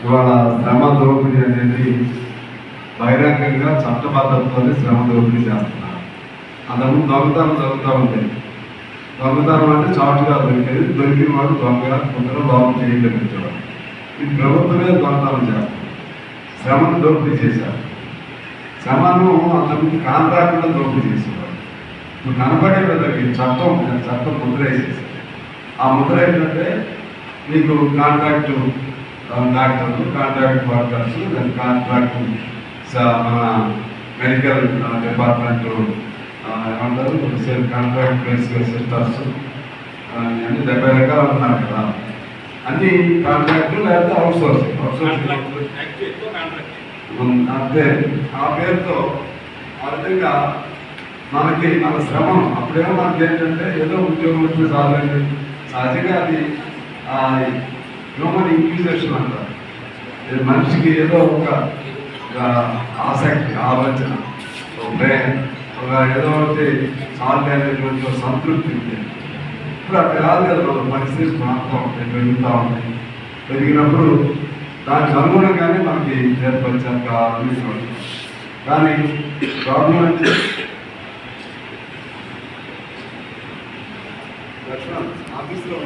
ఇవాళ శ్రమ దోపిడీ అనేది బహిరంగంగా చట్టబద్ధతతోనే శ్రమ దోపిడీ చేస్తున్నారు. అంతకుముందు దొంగతనం జరుగుతూ ఉండేది. దొంగతనం అంటే చాటుగా దొరికేది, దొరికిన వాడు దొంగగా కొందరు లోపం చేయగలిగించేవాడు. ఇది ప్రభుత్వమే దొంగతనం చేస్తారు. శ్రమను దోపిడీ చేశారు. శ్రమను అంతకుముందు కాంట్రాక్టులో దోపిడీ చేసేవాడు. ఇప్పుడు కనపడే విధంగా చట్టం ముద్ర వేసేసారు. ఆ ముద్ర ఏంటంటే మీకు కాంట్రాక్టు డాక్టర్లు, కాంట్రాక్ట్ వర్కర్స్, కాంట్రాక్ట్ మన మెడికల్ డిపార్ట్మెంట్ ఏమంటారు, కాంట్రాక్ట్ సిస్టర్స్ అన్ని 70 రకాలు ఉన్నారు కదా. అన్ని కాంట్రాక్టు లేకపోతే అవుట్సోర్సింగ్ అంతే. ఆ పేరుతో ఆ విధంగా మనకి మన శ్రమం అప్పుడేమో మనకి ఏంటంటే ఏదో ఉద్యోగం వచ్చి చాలండి. సహజంగా అది హ్యూమన్ ఇంక్విజిషన్ అంటారు. మనిషికి ఏదో ఒక ఆసక్తి, ఆలోచన, ఏదో ఒకటి చాలు అనేటువంటి సంతృప్తి ఉంది. ఇప్పుడు అక్కడ కాదు కదా, మన పరిస్థితి మారుతూ ఉంటాయి, పెరుగుతూ ఉంటాయి. పెరిగినప్పుడు దానికి అనుగుణంగానే మనకి ఏర్పరిచాక అందించవచ్చు. కానీ ప్రాబ్లం అంటే ఆఫీస్లో